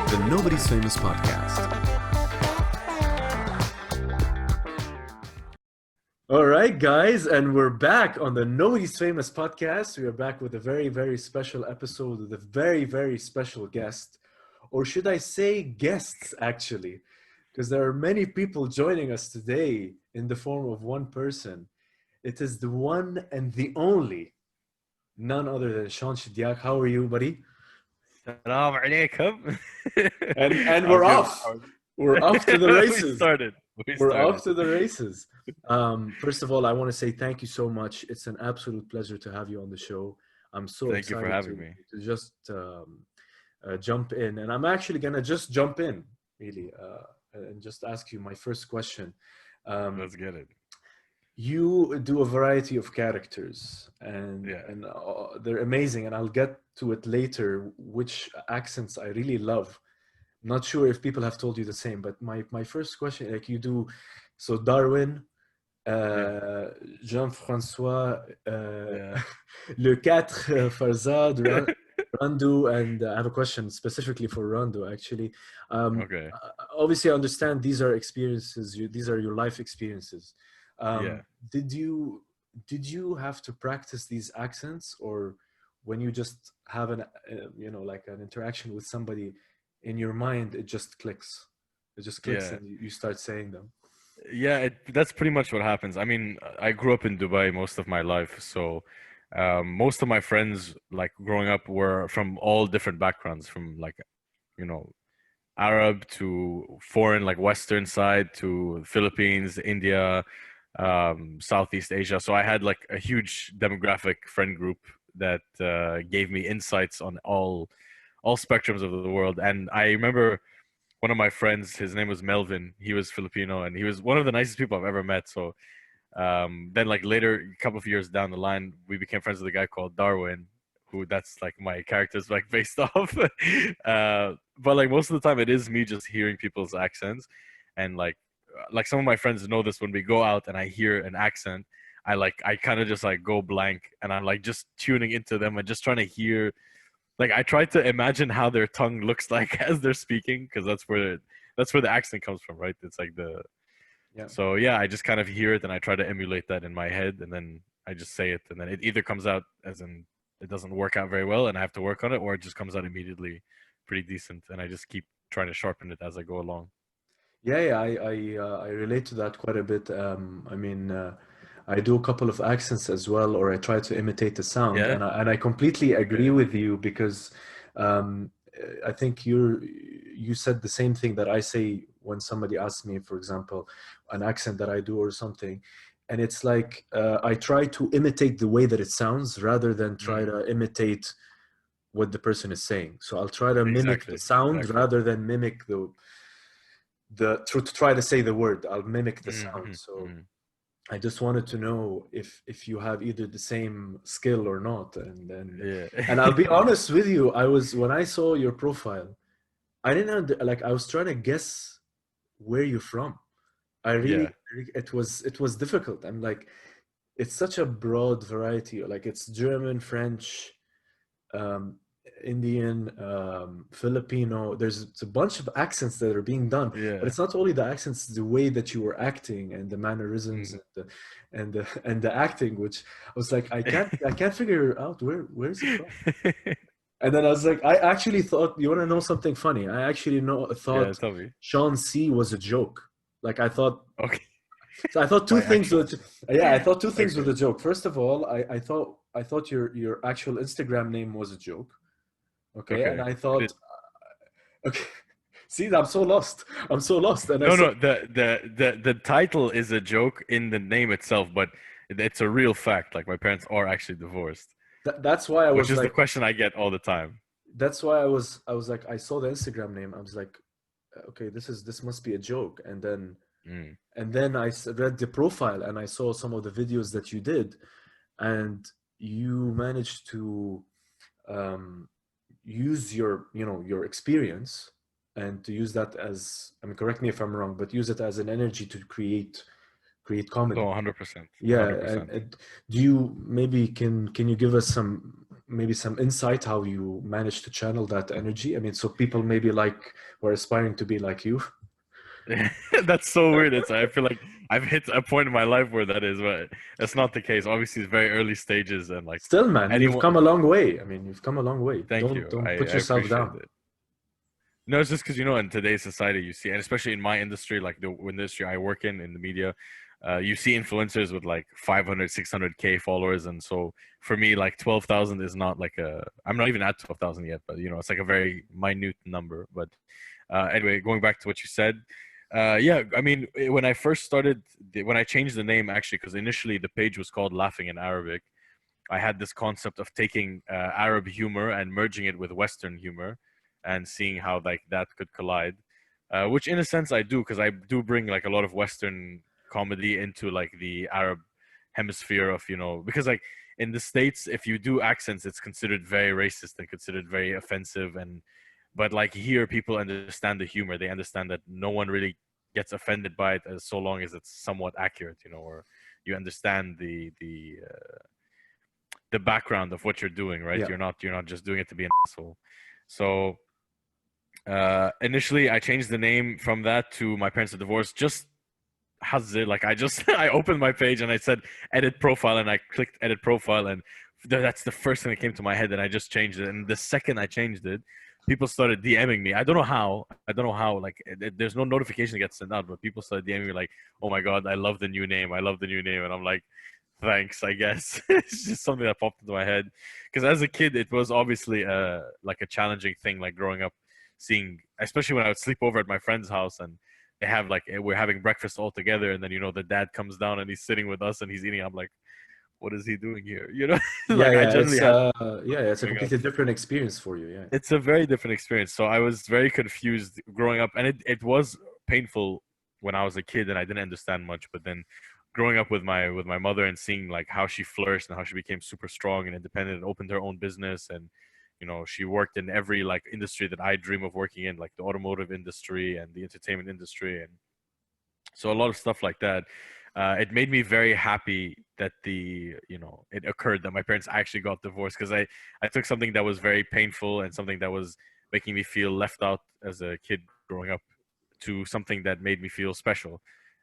the Nobody's Famous podcast. All right, guys, and we're back on the Nobody's Famous podcast. We are back with a very, very special episode with a very, very special guest. Or should I say guests, actually? Because there are many people joining us today in the form of one person. It is the one and the only, none other than Shawn Chidiac. How are you, buddy? Salam alaikum. And we're off. We're off to the races. We're off to the races. First of all, I want to say thank you so much. It's an absolute pleasure to have you on the show. I'm so Thank you for having me. to just jump in. And I'm actually going to just jump in, really, and just ask you my first question. Let's get it. You do a variety of characters, and they're amazing. And I'll get to it later, which accents I really love. Not sure if people have told you the same, but my first question, like you do, so Darwin, Jean-François, Le Quatre, Farzad, Randu, and I have a question specifically for Randu, actually. Okay. Obviously, I understand these are experiences. These are your life experiences. Did you have to practice these accents, or when you just have an interaction with somebody, in your mind it just clicks? It just clicks, and you start saying them. Yeah, that's pretty much what happens. I mean, I grew up in Dubai most of my life, so most of my friends, like growing up, were from all different backgrounds, from Arab to foreign, like Western side, to Philippines, India, Southeast Asia. So I had like a huge demographic friend group that gave me insights on all spectrums of the world. And I remember one of my friends, his name was Melvin. He was Filipino, and he was one of the nicest people I've ever met. So then, like later, a couple of years down the line, we became friends with a guy called Darwin, who that's like my character's like based off. But like most of the time, it is me just hearing people's accents, and like some of my friends know this. When we go out and I hear an accent, I kind of just like go blank, and I'm like just tuning into them and just trying to hear. Like I try to imagine how their tongue looks like as they're speaking, because that's where the accent comes from, right? It's like So I just kind of hear it and I try to emulate that in my head, and then I just say it, and then it either comes out as in it doesn't work out very well and I have to work on it, or it just comes out immediately pretty decent, and I just keep trying to sharpen it as I go along. I relate to that quite a bit. I do a couple of accents as well, or I try to imitate the sound, and I completely agree with you, because I think you said the same thing that I say when somebody asks me, for example, an accent that I do or something, and it's like I try to imitate the way that it sounds rather than try to imitate what the person is saying. So I'll try to mimic the sound rather than mimic to try to say the word. I'll mimic the sound. So I just wanted to know if you have either the same skill or not, and I'll be honest with you. When I saw your profile, I didn't I was trying to guess where you're from. It was difficult. I'm like, it's such a broad variety. Like it's German, French, Indian, Filipino. There's a bunch of accents that are being done, but it's not only the accents, the way that you were acting and the mannerisms and the acting, which I was like, I can't figure out where is it from. And then I was like, I actually thought, you want to know something funny? I actually thought Shawn C was a joke. Like I thought. Okay. So I thought two things. I thought two things with a joke. First of all, I thought your actual Instagram name was a joke. Okay. And I thought, okay. See, I'm so lost. And the title is a joke in the name itself, but it's a real fact. Like my parents are actually divorced. That's why I was. Which is the question I get all the time. That's why I was like, I saw the Instagram name. I was like, okay, this must be a joke. And then I read the profile and I saw some of the videos that you did, and you managed to use your experience, and to use that as, I mean, correct me if I'm wrong, but use it as an energy to create comedy. Oh, 100%. Yeah. 100%. And do you maybe can you give us some maybe some insight how you manage to channel that energy? I mean, so people maybe like were aspiring to be like you. That's so weird. I feel like I've hit a point in my life where that is, but that's not the case. Obviously, it's very early stages, and like Still, man, you've anyone. come a long way. I mean, you've come a long way. Thank you. Don't put I yourself appreciate down. it. No, it's just because in today's society, you see, and especially in my industry, like the industry I work in the media, you see influencers with like 500, 600K followers, and so for me, like 12,000 is not like a. I'm not even at 12,000 yet, but it's like a very minute number. But anyway, going back to what you said, yeah, I mean, when I first started, when I changed the name, actually, because initially the page was called Laughing in Arabic, I had this concept of taking Arab humor and merging it with Western humor, and seeing how like that could collide. Which, in a sense, I do, because I do bring like a lot of Western comedy into like the Arab hemisphere of because like in the States, if you do accents, it's considered very racist and considered very offensive, and but like here, people understand the humor. They understand that no one really gets offended by it as so long as it's somewhat accurate, or you understand the background of what you're doing, right? Yeah. You're not just doing it to be an asshole. So initially, I changed the name from that to my parents are divorced. Just hazard, like I just I opened my page and I said edit profile, and I clicked edit profile, and that's the first thing that came to my head, and I just changed it. And the second I changed it, people started DMing me. I don't know how. I don't know how. Like, there's no notification that gets sent out, but people started DMing me like, "Oh my god, I love the new name. I love the new name." And I'm like, "Thanks, I guess." It's just something that popped into my head because as a kid, it was obviously like a challenging thing, like growing up, seeing, especially when I would sleep over at my friend's house and they have like we're having breakfast all together, and then the dad comes down and he's sitting with us and he's eating. I'm like, what is he doing here? Yeah, Like I yeah, generally had it's a growing up. completely different experience for you. Yeah. It's a very different experience. So I was very confused growing up, and it was painful when I was a kid and I didn't understand much. But then growing up with my mother and seeing like how she flourished and how she became super strong and independent and opened her own business, and she worked in every like industry that I dream of working in, like the automotive industry and the entertainment industry, and so a lot of stuff like that. It made me very happy that it occurred that my parents actually got divorced, because I took something that was very painful and something that was making me feel left out as a kid growing up to something that made me feel special,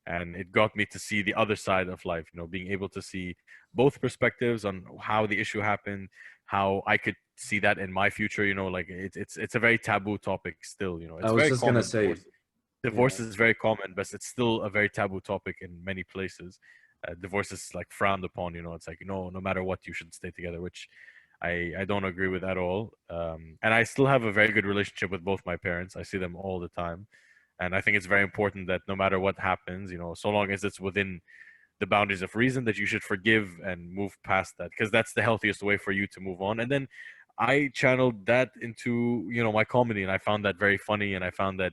and it got me to see the other side of life, being able to see both perspectives on how the issue happened, how I could see that in my future. Like it's a very taboo topic still. I It's was very just gonna common. say, Divorce yeah, is very common, but it's still a very taboo topic in many places. Divorce is like frowned upon. It's like no matter what, you should stay together, which I don't agree with at all. And I still have a very good relationship with both my parents. I see them all the time, and I think it's very important that no matter what happens, so long as it's within the boundaries of reason, that you should forgive and move past that, because that's the healthiest way for you to move on. And then I channeled that into my comedy, and I found that very funny, and I found that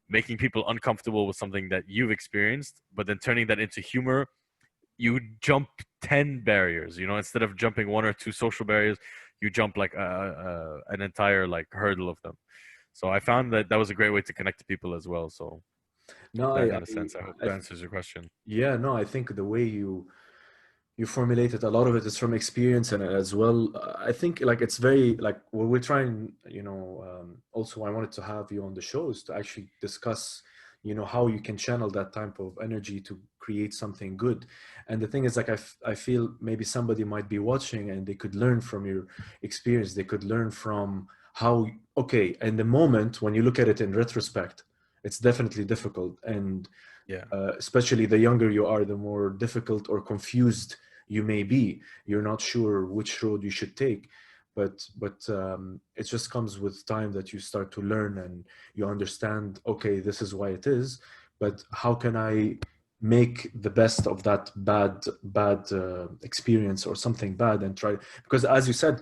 making people uncomfortable with something that you've experienced, but then turning that into humor, you jump 10 barriers. Instead of jumping one or two social barriers, you jump like an entire like hurdle of them. So I found that that was a great way to connect to people as well. So no, that, in a sense, I hope I that answers your question. yeah, no, I think the way you formulated a lot of it is from experience, and as well I think like it's very like what we're trying, also I wanted to have you on the shows to actually discuss how you can channel that type of energy to create something good. And the thing is like I feel maybe somebody might be watching and they could learn from your experience. They could learn from how, okay, in the moment when you look at it in retrospect, it's definitely difficult. And Yeah. especially the younger you are, the more difficult or confused you may be. You're not sure which road you should take, but it just comes with time that you start to learn and you understand, okay, this is why it is, but how can I make the best of that bad experience or something bad, and try, because as you said,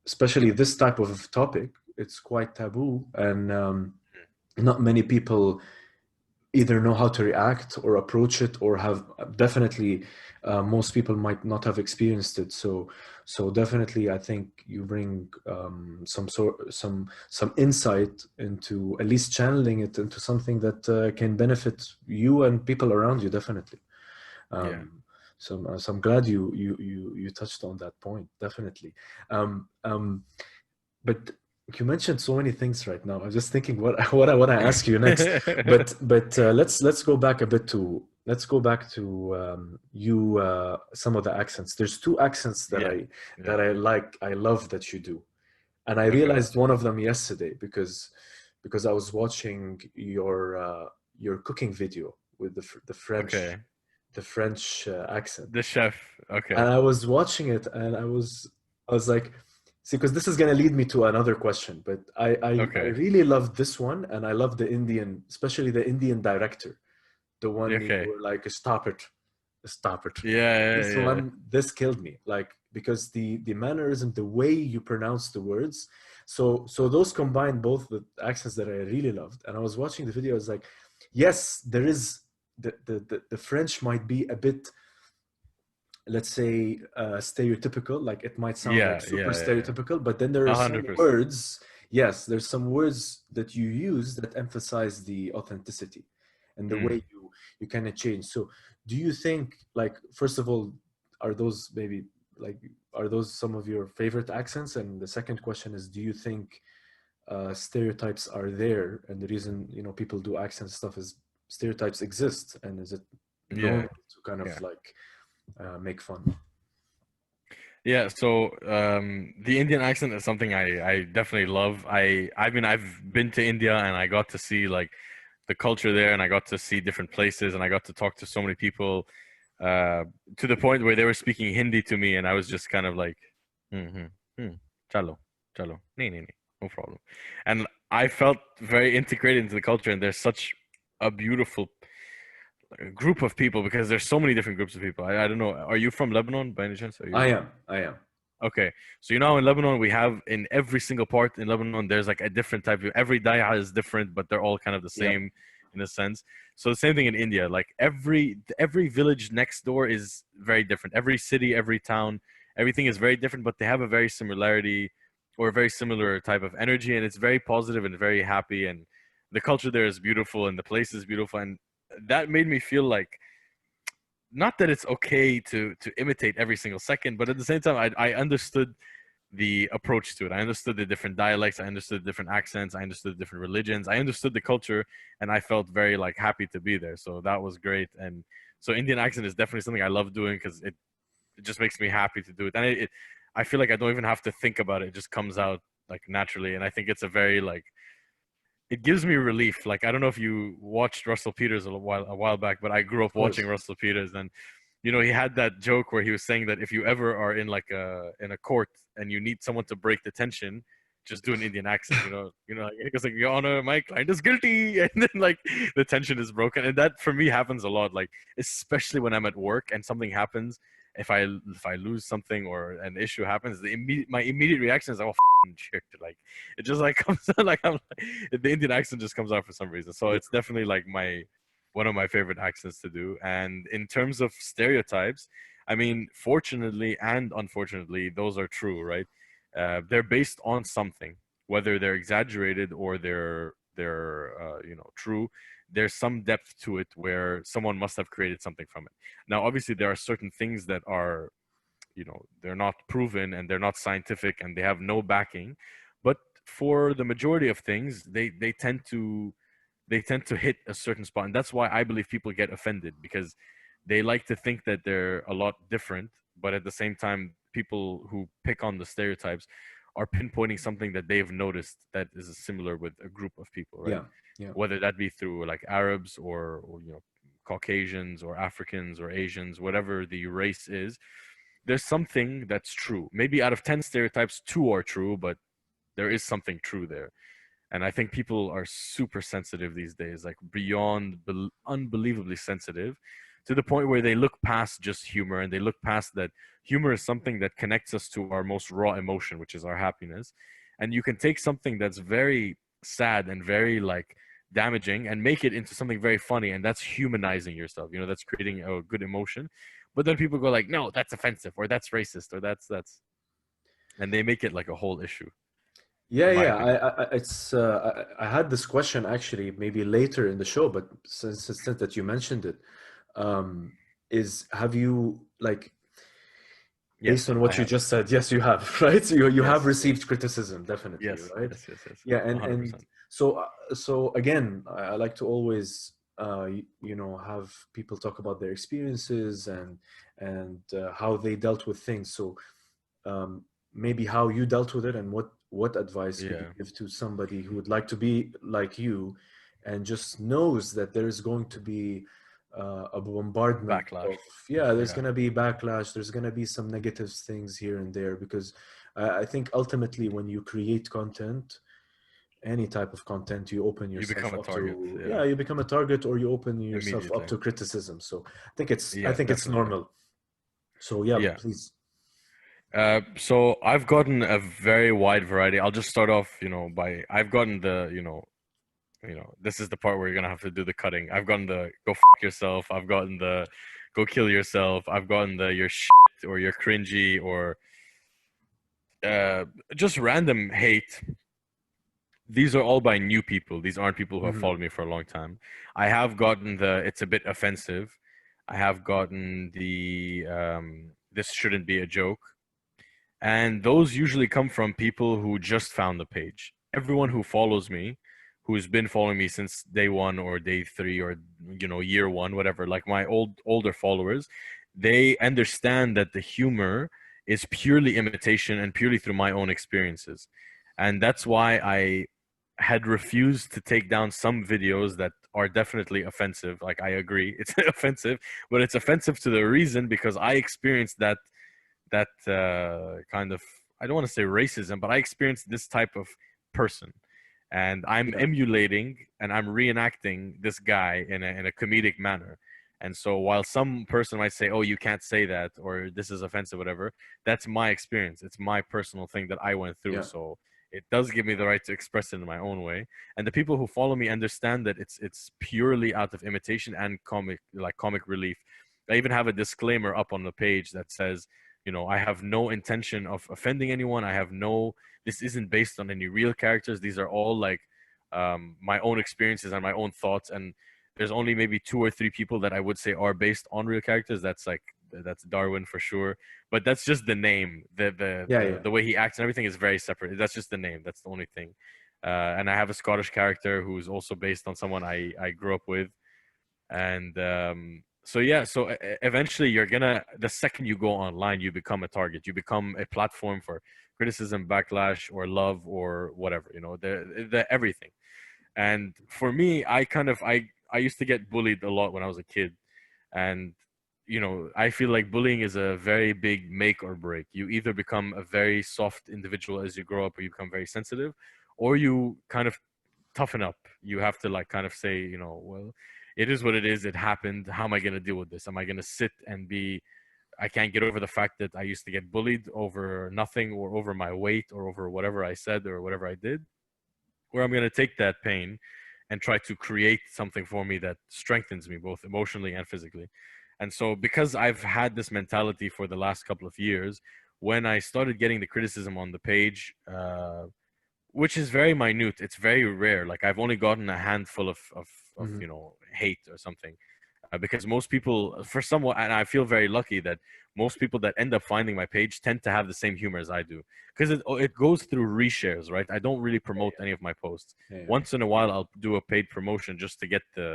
especially this type of topic, it's quite taboo, and not many people either know how to react or approach it, or have definitely most people might not have experienced it. So definitely I think you bring some insight into at least channeling it into something that can benefit you and people around you, definitely. Yeah. um, So I'm glad you touched on that point, definitely. Um, um, but you mentioned so many things right now. I'm just thinking what what I want to ask you next. But let's go back a bit to you some of the accents. There's two accents Yeah. Yeah. that I like. I love that you do, and I Okay. realized one of them yesterday because I was watching your cooking video with Okay. the French accent, The chef. and Okay. I was watching it, and I was like, see, because this is gonna lead me to another question, but I Okay. really loved this one, and I love the Indian, especially the Indian director, the one you Okay. were like, stop it. Yeah. Yeah. This Yeah. one, this killed me, like because the mannerism, the way you pronounce the words, so those combine both the accents that I really loved, and I was watching the video, I was like, yes, there is the French might be a bit, let's say, stereotypical, like it might sound like Yeah. super Yeah. Yeah. stereotypical, but then there are some 100%. words, yes, there's some words that you use that emphasize the authenticity and the way Mm. you kind of change. So do you think, like, first of all, are those maybe like, are those some of your favorite accents? And the second question is, do you think stereotypes are there, and the reason people do accent stuff is stereotypes exist, and is it Yeah. normal to kind of Yeah. like make fun? Yeah, so the Indian accent is something I definitely love. I mean I've been to India and I got to see like the culture there and I got to see different places and I got to talk to so many people uh, to the point where they were speaking Hindi to me and I was just kind of like hmm, hmm, hmm, chalo, chalo, nee, no problem. And I felt very integrated into the culture and there's such a beautiful group of people because there's so many different groups of people. I don't know. Are you from Lebanon by any chance? Are I you? am. I am. Okay, so you know in Lebanon we have in every single part in Lebanon there's like a different type of every daya is different, but they're all kind of the Yep. same in a sense. So the same thing in India. Like every village next door is very different. Every city, every town, everything is very different, but they have a very similarity or a very similar type of energy, and it's very positive and very happy. And the culture there is beautiful, and the place is beautiful, and that made me feel like not that it's okay to imitate every single second, but at the same time, I understood the approach to it. I understood the different dialects. I understood the different accents. I understood the different religions. I understood the culture, and I felt very like happy to be there. So that was great. And so Indian accent is definitely something I love doing because it just makes me happy to do it. And I feel like I don't even have to think about it. It just comes out like naturally. And I think it's a very like it gives me relief. Like I don't know if you watched Russell Peters a while back, but I grew Of up watching course. Russell Peters, and he had that joke where he was saying that if you ever are in like a court and you need someone to break the tension, just do an Indian accent. Like, it goes like, Your Honor, my client is guilty, and then like the tension is broken, and that for me happens a lot. Like especially when I'm at work and something happens. If I lose something or an issue happens, my immediate reaction is, oh, shit. Like it just like comes out like I'm like, the Indian accent just comes out for some reason. So Yeah. it's definitely like one of my favorite accents to do. And in terms of stereotypes, I mean, fortunately and unfortunately, those are true, right? They're based on something, whether they're exaggerated or they're true. There's some depth to it where someone must have created something from it. Now, obviously, there are certain things that are they're not proven and they're not scientific and they have no backing, but for the majority of things they tend to hit a certain spot, and that's why I believe people get offended because they like to think that they're a lot different, but at the same time people who pick on the stereotypes are pinpointing something that they've noticed that is similar with a group of people, right? Yeah. Yeah. Whether that be through like Arabs or Caucasians or Africans or Asians, whatever the race is, there's something that's true. Maybe out of 10 stereotypes, two are true, but there is something true there. And I think people are super sensitive these days, like beyond unbelievably sensitive, to the point where they look past just humor and they look past that humor is something that connects us to our most raw emotion, which is our happiness. And you can take something that's very sad and very like damaging and make it into something very funny, and that's humanizing yourself. That's creating a good emotion. But then people go like, no, that's offensive, or that's racist, or that's, and they make it like a whole issue, Yeah, in my yeah. opinion. I had this question actually maybe later in the show, but since that you mentioned it, um, is, have you, like, based Yes, on I what you have. just said, yes, you have, right? So you have Yes, received criticism, definitely, yes, right? yes, yes, yes. Yeah, and 100%. so again, I like to always, have people talk about their experiences and how they dealt with things. So um, maybe how you dealt with it, and what advice would you Yeah. give to somebody who would like to be like you, and just knows that there is going to be a bombardment Backlash. of, yeah, there's Yeah. going to be backlash, there's going to be some negative things here and there, because I think ultimately when you create content, any type of content, you open You yourself become a up target. to, Yeah. yeah, you become a target, or you open yourself up Immediately. to criticism. So I Yeah, think it's definitely. normal. So yeah, Yeah. please. So I've gotten a very wide variety. I'll just start off, by I've gotten this is the part where you're gonna have to do the cutting. I've gotten the go yourself. I've gotten the go kill yourself. I've gotten the you're shit or you're cringy or uh, just random hate. These are all by new people. These aren't people who have Hmm. followed me for a long time. I have gotten the it's a bit offensive. I have gotten the this shouldn't be a joke. And those usually come from people who just found the page. Everyone who follows me, who's been following me since day one or day three or year one, whatever, like my older followers, they understand that the humor is purely imitation and purely through my own experiences. And that's why I had refused to take down some videos that are definitely offensive. Like I agree, it's offensive, but it's offensive to the reason because I experienced that kind of, I don't want to say racism, but I experienced this type of person, and I'm Yeah. emulating and I'm reenacting this guy in a comedic manner. And so while some person might say, "Oh, you can't say that," or "This is offensive," whatever, that's my experience. It's my personal thing that I went through. Yeah. So it does give me the right to express it in my own way. And the people who follow me understand that it's purely out of imitation and comic relief. I even have a disclaimer up on the page that says, I have no intention of offending anyone. This isn't based on any real characters. These are all like my own experiences and my own thoughts. And there's only maybe two or three people that I would say are based on real characters. That's Darwin for sure. But that's just the name. Yeah. Yeah. The way he acts and everything is very separate. That's just the name. That's the only thing. And I have a Scottish character who's also based on someone I grew up with. And so yeah, so eventually the second you go online, you become a target. You become a platform for criticism, backlash, or love, or whatever, the everything. And for me, I used to get bullied a lot when I was a kid. And I feel like bullying is a very big make or break. You either become a very soft individual as you grow up, or you become very sensitive, or you kind of toughen up. You have to like kind of say, well, it is what it is. It happened. How am I going to deal with this? Am I going to sit and I can't get over the fact that I used to get bullied over nothing or over my weight or over whatever I said or whatever I did? Or I'm going to take that pain and try to create something for me that strengthens me both emotionally and physically. And so, because I've had this mentality for the last couple of years, when I started getting the criticism on the page, which is very minute. It's very rare. Like I've only gotten a handful of Hmm. hate or something, because most people, for somewhat, and I feel very lucky that most people that end up finding my page tend to have the same humor as I do, because it goes through reshares, right? I don't really promote any of my posts. Yeah. Yeah. Once in a while, I'll do a paid promotion just to get the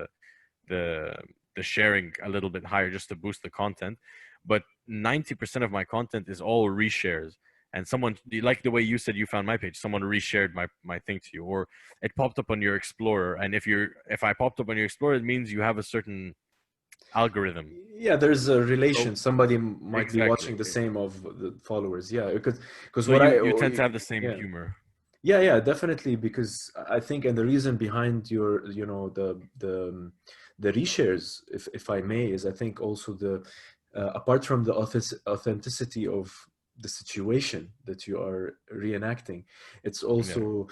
the sharing a little bit higher, just to boost the content. But 90% of my content is all reshares. And someone, like the way you said you found my page, someone reshared my thing to you, or it popped up on your Explorer. And if I popped up on your Explorer, it means you have a certain algorithm. Yeah, there's a So relation. Somebody might be exactly. watching the same of the followers. Yeah, because So what I, you tend to have the same yeah. humor. Yeah, yeah, definitely. Because I think, and the reason behind your, the reshares, if I may, is I think also the apart from the authenticity of the situation that you are reenacting, it's Yeah. also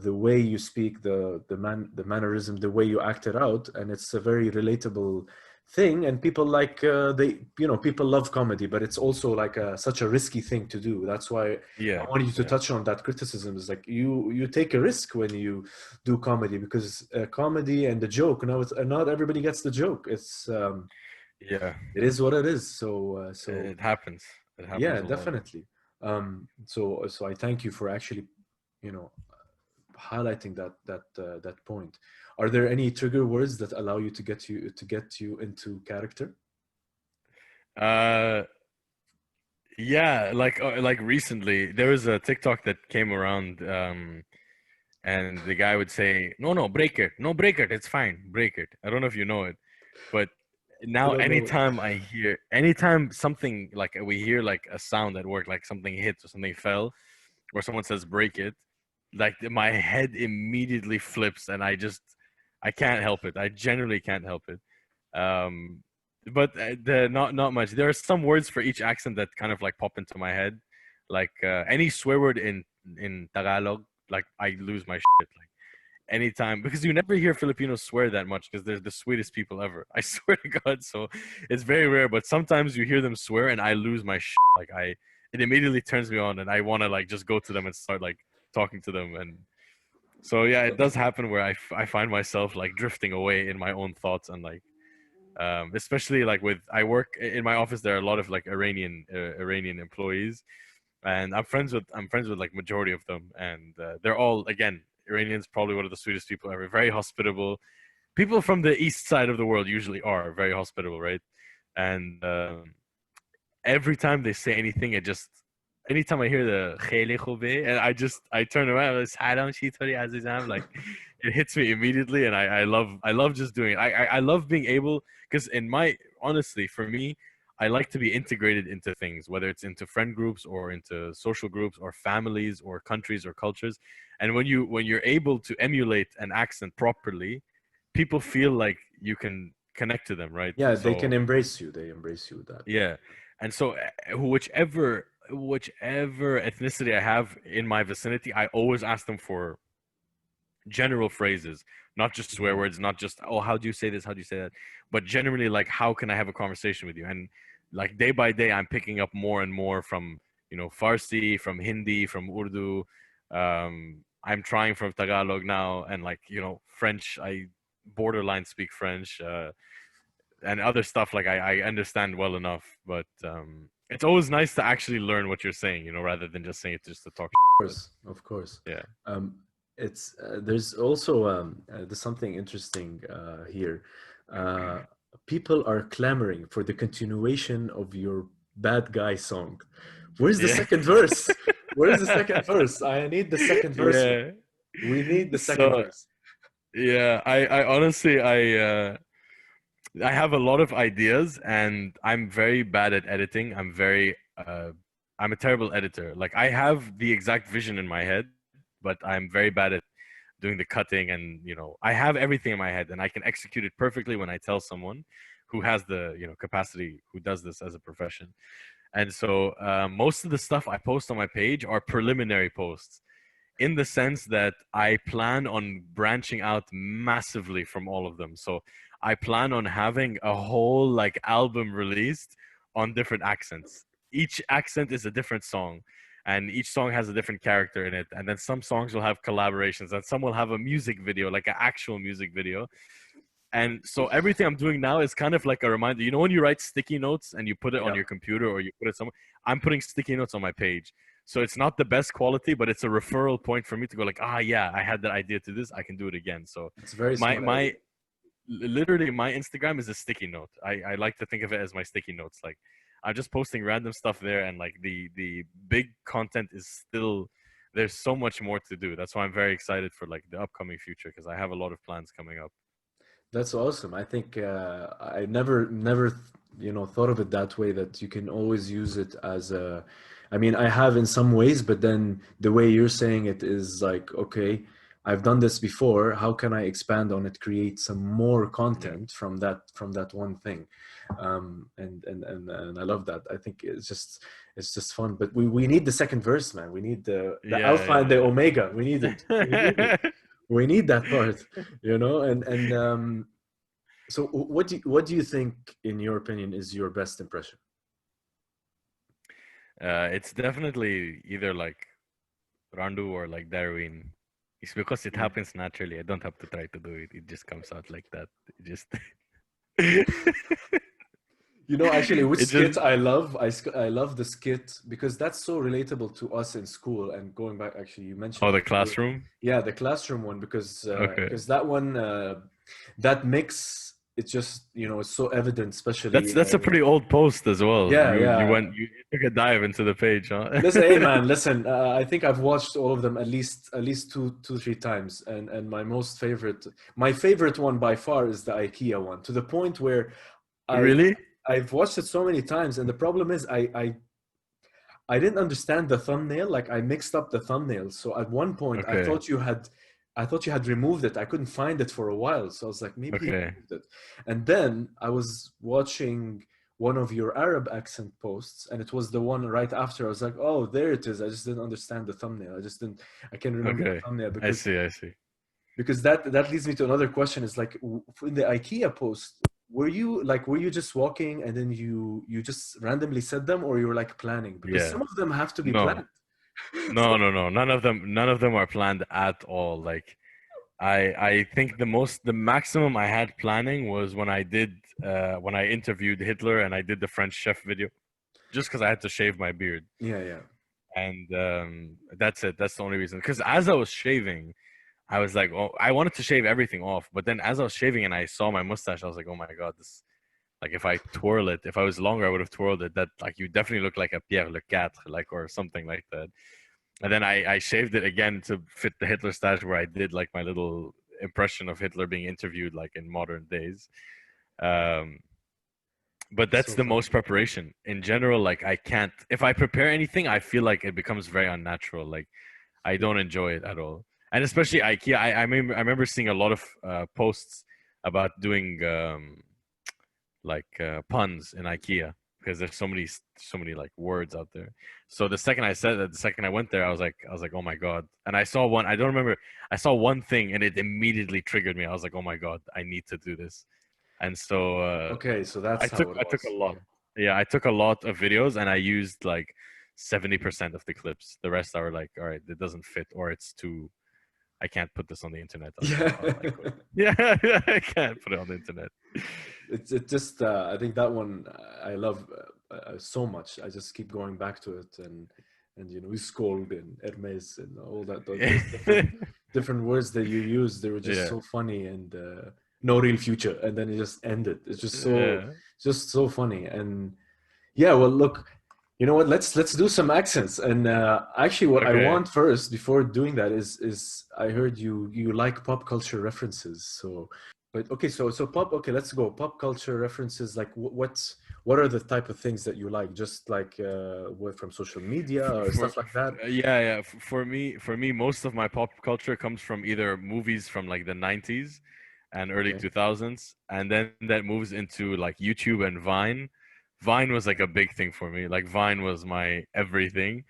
the way you speak, the mannerism, the way you act it out, and it's a very relatable thing. And people like people love comedy, but it's also like such a risky thing to do. That's why I Yeah. wanted you to Yeah. touch on that criticism. Is like you take a risk when you do comedy, because comedy and the joke. Not everybody gets the joke. It's Yeah, it is what it is. So it happens. It happens yeah, a lot. definitely. So I thank you for actually, you know, highlighting that point. Are there any trigger words that allow you to get you into character? Uh, yeah, like recently there was a TikTok that came around, and the guy would say, "No, no, break it, no, break it, it's fine, break it." I don't know if you know it, but I now don't know. anytime something like we hear like a sound at work, like something hits or something fell, or someone says break it, like my head immediately flips, and I can't help it. I generally can't help it. Um, but the not much. There are some words for each accent that kind of like pop into my head, like any swear word in Tagalog, like I lose my shit. Like anytime, because you never hear Filipinos swear that much because they're the sweetest people ever. I swear to God. So it's very rare, but sometimes you hear them swear and I lose my shit. Like it immediately turns me on and I want to like just go to them and start like talking to them. And so yeah, it does happen where I find myself like drifting away in my own thoughts and like especially like with I work in my office. There are a lot of like Iranian employees, and I'm friends with like majority of them, and they're all again Iranians, probably one of the sweetest people ever, very hospitable. People from the east side of the world usually are very hospitable, right? And every time they say anything, it just anytime I hear the "Kheli khobe," and I turn around and "Salam shitari azizam," like it hits me immediately, and I love just doing it. I love being able because in my honestly for me, I like to be integrated into things, whether it's into friend groups or into social groups or families or countries or cultures, and when you're able to emulate an accent properly, people feel like you can connect to them, right? Yeah, they can So embrace you. They embrace you with that. yeah, and so whichever ethnicity I have in my vicinity, I always ask them for general phrases, not just swear Mhm. words, not just oh how do you say this, how do you say that, but generally like how can I have a conversation with you? And like day by day, I'm picking up more and more from Farsi, from Hindi, from Urdu. I'm trying from Tagalog now, and like French. I borderline speak French. And other stuff like I understand well enough, but it's always nice to actually learn what you're saying, rather than just saying it just to talk. But Course, of course. yeah, Um, it's there's also there's something interesting here. Uh, People are clamoring for the continuation of your bad guy song. Where's the yeah, second verse? Where's the second verse? I need the second verse, man. yeah. We need the second So verse. yeah, I honestly I have a lot of ideas, and I'm very bad at editing. I'm a terrible editor. Like I have the exact vision in my head, but I'm very bad at doing the cutting, and I have everything in my head and I can execute it perfectly when I tell someone who has the capacity, who does this as a profession. And so most of the stuff I post on my page are preliminary posts, in the sense that I plan on branching out massively from all of them. So I plan on having a whole like album released on different accents. Each accent is a different song, and each song has a different character in it. And then some songs will have collaborations, and some will have a music video, like an actual music video. And so everything I'm doing now is kind of like a reminder. You know when you write sticky notes and you put it on Yeah, your computer or you put it somewhere? I'm putting sticky notes on my page. So it's not the best quality, but it's a referral point for me to go like, yeah, I had that idea to this. I can do it again. So it's a very my smart idea. my literally my Instagram is a sticky note. I like to think of it as my sticky notes. Like I'm just posting random stuff there, and like the big content is still there's so much more to do. That's why I'm very excited for like the upcoming future, because I have a lot of plans coming up. That's awesome. I think I never thought of it that way, that you can always use it as a, I mean, I have in some ways, but then the way you're saying it is like, okay, I've done this before. How can I expand on it, create some more Yeah. content from that one thing? And I love that. I think it's just fun. But we need the second verse, man. We need the Yeah, alpha and the yeah, omega. We need it. We need it. yeah. We need that part, and so what do you think, in your opinion, is your best impression? It's definitely either like Randu or like Darwin. It's because it Mm. happens naturally. I don't have to try to do it. It just comes out like that. It just Actually, which It just skit I love, I love the skit because that's so relatable to us in school. And going back, actually, you mentioned oh, it the before. classroom. Yeah, the classroom one Okay. because that one that mix, it's just it's so evident, especially That's a pretty old post as well. yeah, yeah. You took a dive into the page, huh? Listen, hey man, listen. I think I've watched all of them at least two, 3 times, and my favorite one by far is the IKEA one. To the point where I Really? I've watched it so many times, and the problem is I didn't understand the thumbnail. Like I mixed up the thumbnail. So at one point Okay. I thought you had removed it. I couldn't find it for a while. So I was like, maybe he Okay. removed it. And then I was watching one of your Arab accent posts, and it was the one right after. I was like, oh, there it is. I just didn't understand the thumbnail. I can't remember the Okay. thumbnail I see. I see. because that leads me to another question. Is like in the IKEA post, were you just walking and then you just randomly said them, or you were like planning? Because Yeah. some of them have to be No. planned. No, no, no. None of them are planned at all. Like I think the maximum I had planning was when I interviewed Hitler and I did the French chef video, just because I had to shave my beard. Yeah, yeah. And that's it. That's the only reason. Because as I was shaving, I was like, oh, I wanted to shave everything off. But then as I was shaving and I saw my mustache, I was like, oh my god, this, like if I twirl it, if I was longer, I would have twirled it. That, like, you definitely look like a Pierre Le Quatre, like, or something like that. And then I shaved it again to fit the Hitler stash, where I did like my little impression of Hitler being interviewed like in modern days. Um, but that's So the funny. most preparation in general. Like, I can't, if I prepare anything, I feel like it becomes very unnatural. Like, I Yeah. don't enjoy it at all. And especially IKEA, I remember seeing a lot of posts about doing puns in IKEA, because there's so many like words out there. So the second I said that, the second I went there, I was like, oh my god. And I saw one. I don't remember. I saw one thing, and it immediately triggered me. I was like, oh my god, I need to do this. And so Okay, so that's how it I took a was. lot. Yeah. Yeah, I took a lot of videos, and I used like 70% of the clips. The rest are like, all right, it doesn't fit, or it's too. I can't put this on the internet. Yeah. I quit. Yeah, I can't put it on the internet. It just I think that one I love so much. I just keep going back to it, and we scold and Hermes and all that, those different words that you use. They were just Yeah, so funny, and no real future, and then it just ended. It's yeah. just so funny. And yeah, well, look, you know what? Let's do some accents. And actually, what I Okay. want first before doing that is I heard you like pop culture references. So, but okay, so pop. Okay, let's go. Pop culture references. Like, what are the type of things that you like? Just like what from social media or stuff like that? Yeah, yeah. For me, most of my pop culture comes from either movies from like the 90s and early Okay. 2000s, and then that moves into like YouTube and Vine. Vine was like a big thing for me. Like, Vine was my everything,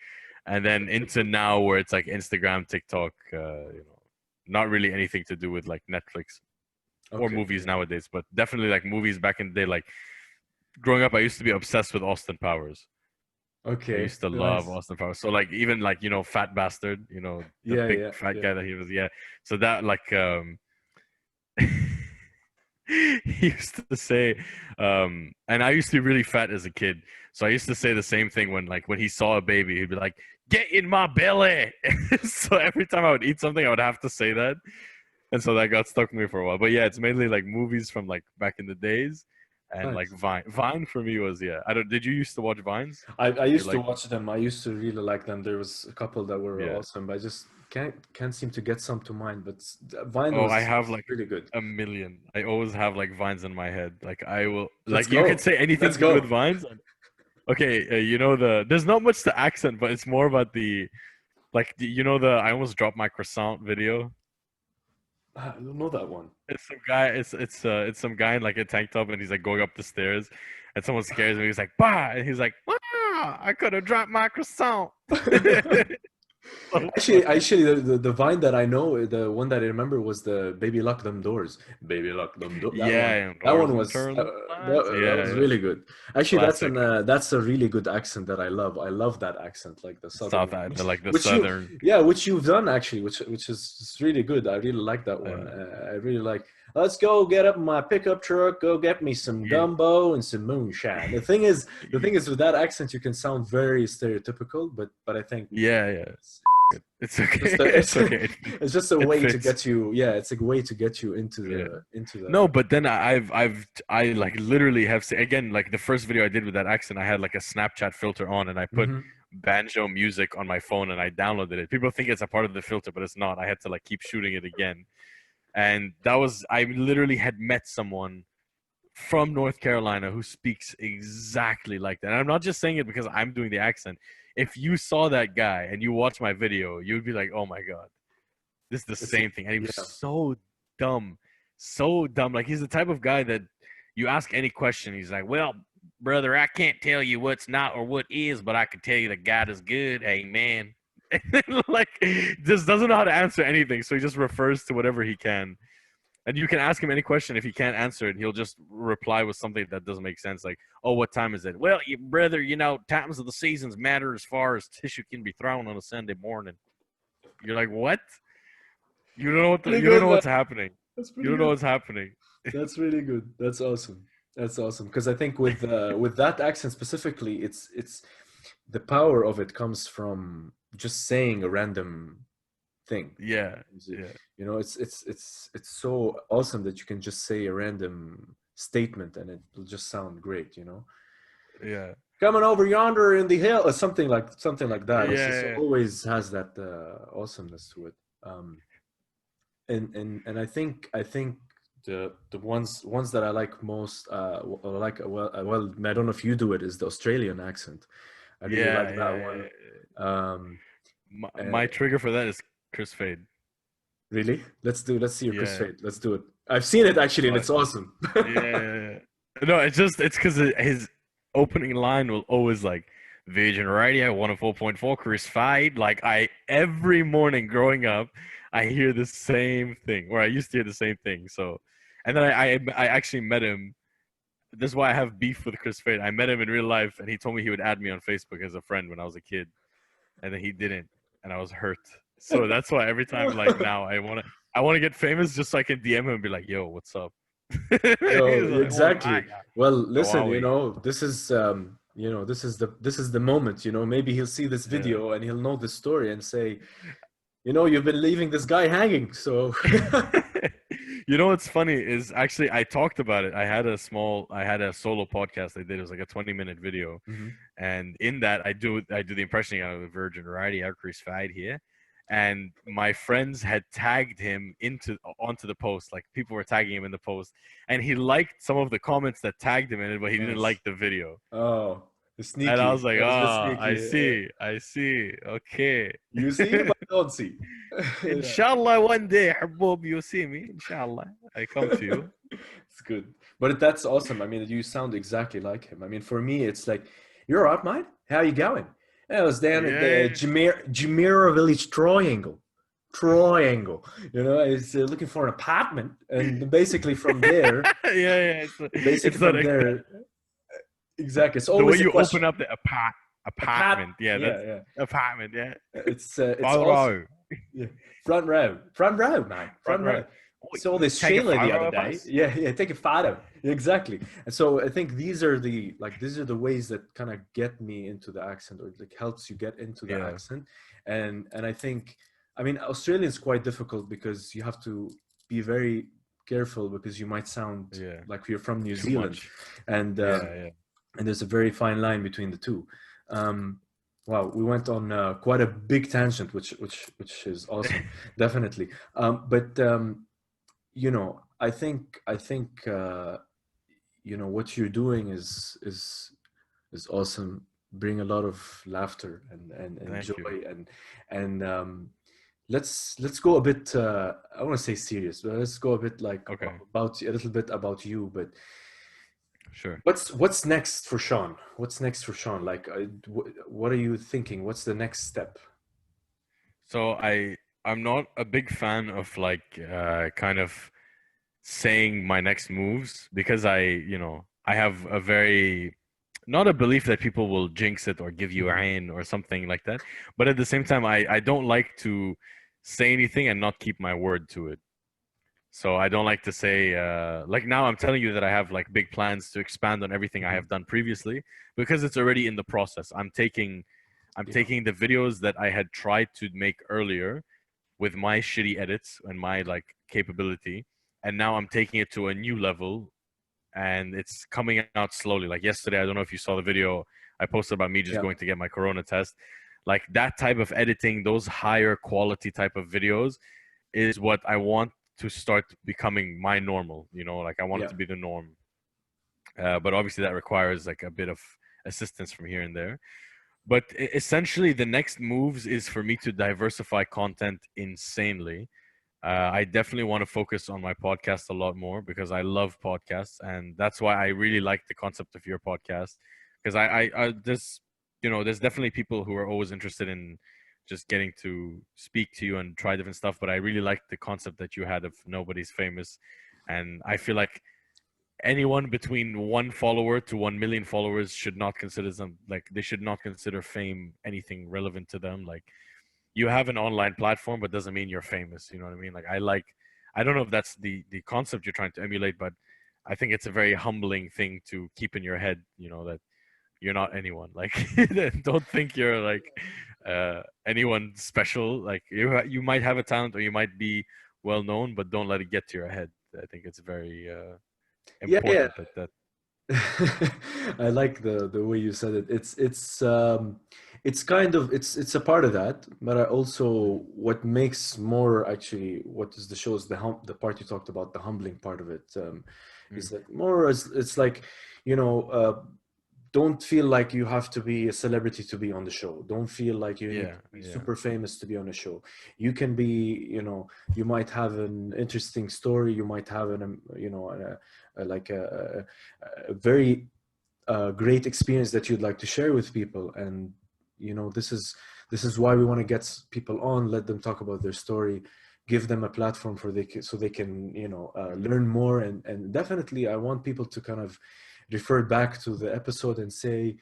and then into now, where it's like Instagram, TikTok. Not really anything to do with like Netflix or Okay. movies Yeah. nowadays, but definitely like movies back in the day. Like, growing up, I used to be obsessed with Austin Powers. I Okay. used to love Nice. Austin Powers. So like, even like, Fat Bastard, the Yeah. big Yeah. fat Yeah. guy that he was. Yeah. So that, like, he used to say, and I used to be really fat as a kid. So I used to say the same thing when he saw a baby, he'd be like, "Get in my belly." So every time I would eat something, I would have to say that. And so that got stuck with me for a while. But yeah, it's mainly like movies from like back in the days, and like Nice. Vine. Vine for me was, yeah. I don't. Did you used to watch Vines? I You're used to like, watch them. I used to really like them. There was a couple that were yeah. awesome, but I just can't seem to get some to mind. But Vine Oh, I have was like really good. a million. I always have like Vines in my head. Like, I will, Let's like, you can go. say anything Let's to do with go. Vines. Okay, there's not much to accent, but it's more about the I almost dropped my croissant video. I don't know that one. It's some guy. It's some guy in like a tank top, and he's like going up the stairs, and someone scares him. He's like, "Bah!" And he's like, "Ah, I could have dropped my croissant." So funny. Actually, the Vine that I know, the one that I remember was the "Baby Lock Them Doors." Baby Lock Them Doors. Yeah, and That doors one and was turn the lights. that was Yeah, really good. Actually, classic. that's a really good accent that I love. I love that accent, like the southern one, The like the which you southern. yeah, which you've done actually, which is really good. I really like that one. Uh, I really like. let's go get up in my pickup truck, go get me some Yeah. gumbo and some moonshine. The thing is with that accent, you can sound very stereotypical, but I think Yeah, yeah. It's okay. just a, It's okay. it's just a It way to fits. get you. Yeah, it's a way to get you Yeah. into No, the. but then I like literally have again, like the first video I did with that accent, I had like a Snapchat filter on and I put Mhm. banjo music on my phone and I downloaded it. People think it's a part of the filter, but it's not. I had to like keep shooting it again. And that was I literally had met someone from North Carolina who speaks exactly like that. And I'm not just saying it because I'm doing the accent. If you saw that guy and you watch my video, you'd be like, "Oh my god, this is the It's same thing." And he was yeah. dumb, so dumb. Like he's the type of guy that you ask any question, he's like, "Well, brother, I can't tell you what's not or what is, but I can tell you that God is good. Amen." Like, just doesn't know how to answer anything, so he just refers to whatever he can. And you can ask him any question. If he can't answer it, he'll just reply with something that doesn't make sense. Like, "Oh, what time is it?" "Well, brother, times of the seasons matter as far as tissue can be thrown on a Sunday morning." You're like, "What?" Pretty You don't good, know man. what's happening. That's You pretty don't know good. what's happening. That's really good. That's awesome. That's awesome. Because I think with that accent specifically, it's the power of it comes from just saying a random thing. Yeah, Is it- yeah, it's so awesome that you can just say a random statement and it will just sound great, you know. yeah, Coming over yonder in the hill, or something like that. It's just yeah, always has that awesomeness to it. Um, and I think the ones that I like most, well, I don't know if you do it, is the Australian accent. I really yeah, like that yeah, one. yeah. Um, uh, My trigger for that is Chris Fade. really, let's see your Chris Yeah, Fade. Let's do it. I've seen it actually, and but it's awesome. yeah. No, it's because his opening line will always like Virgin Radio 104.4 Chris Fade. Like I every morning growing up, I hear the same thing, or I used to hear the same thing. So, and then I actually met him. This is why I have beef with Chris Fade. I met him in real life, and he told me he would add me on Facebook as a friend when I was a kid, and then he didn't, and I was hurt. So that's why every time, like now, I wanna get famous just so I can DM him and be like, "Yo, what's up?" Yo, He's like, "Oh my exactly. god, Well, how listen, are we?" this is the moment, maybe he'll see this Yeah. video and he'll know the story and say, you've been leaving this guy hanging. So You know what's funny is actually I talked about it. I had a solo podcast I did. It was like a 20-minute video, Mhm. and in that I do the impression of the Virgin Radio Chris Fide here, and my friends had tagged him onto the post. Like people were tagging him in the post, and he liked some of the comments that tagged him in it, but he didn't Nice. like the video. Oh, And I sneaky. was like, That was just "Ah, sneaky. I see, okay." You see, but don't see. Yeah. Inshallah, one day, Habub, you'll see me. Inshallah, I come to you. It's good. But that's awesome. I mean, you sound exactly like him. I mean, for me, it's like, you're all right, mate. How you going? I was down at the Yeah, Jumeirah Village Triangle. Triangle. He's looking for an apartment. And basically from there, yeah. basically It's not from there, exactly. It's the way always a you open question. up the Apart. apartment. Yeah, Yeah, that's yeah. apartment. Yeah, It's front also, row, yeah, front row, man, front front row. row. Oh, Saw this take a Shayla the photo other of day. us. Yeah, yeah, take a photo. Exactly. And so I think these are the ways that kind of get me into the accent, or like helps you get into the Yeah, accent. And I think, I mean, Australian is quite difficult because you have to be very careful, because you might sound yeah. like you're from New Too Zealand, much. and Yeah, yeah. there's a very fine line between the two. Um, wow, we went on quite a big tangent, which is awesome, definitely. But I think what you're doing is awesome. Bring a lot of laughter and Thank you. joy, and let's go a bit. I want to say serious, but let's go a bit like Okay, about a little bit about you. But sure. what's next for Sean? What's next for Sean? Like, what are you thinking? What's the next step? So I'm not a big fan of like kind of saying my next moves because I have a very not a belief that people will jinx it or give you a Mhm. hand or something like that. But at the same time, I don't like to say anything and not keep my word to it. So I don't like to say like now I'm telling you that I have like big plans to expand on everything I Mhm. have done previously because it's already in the process. I'm Yeah, taking the videos that I had tried to make earlier with my shitty edits and my like capability, and now I'm taking it to a new level, and it's coming out slowly. Like yesterday, I don't know if you saw the video I posted about me just yeah, going to get my corona test. Like that type of editing, those higher quality type of videos is what I want to start becoming my normal. You know, like I want it yeah, to be the norm. But obviously that requires like a bit of assistance from here and there. But essentially, the next moves is for me to diversify content insanely. I definitely want to focus on my podcast a lot more because I love podcasts, and that's why I really like the concept of your podcast. Because there's, you know, there's definitely people who are always interested in just getting to speak to you and try different stuff. But I really like the concept that you had of nobody's famous, and I feel like anyone between 1 follower to 1 million followers should not consider them like they should not consider fame anything relevant to them. Like you have an online platform but doesn't mean you're famous, you know what I mean? Like I don't know if that's the concept you're trying to emulate, but I think it's a very humbling thing to keep in your head, you know, that you're not anyone. Like don't think you're like anyone special. Like you might have a talent or you might be well known, but don't let it get to your head. I think it's very yeah, yeah. important that I like the way you said it. It's kind of it's a part of that, but I mm, also what makes more actually what is the show is the part you talked about, the humbling part of it, mm, is that more as it's like, you know, don't feel like you have to be a celebrity to be on the show. Don't feel like you need yeah, to be yeah, super famous to be on a show. You can be, you know, you might have an interesting story. You might have you know, like a very great experience that you'd like to share with people. And, you know, this is why we want to get people on, let them talk about their story, give them a platform so they can, you know, mm, learn more. And definitely I want people to kind of refer back to the episode and say,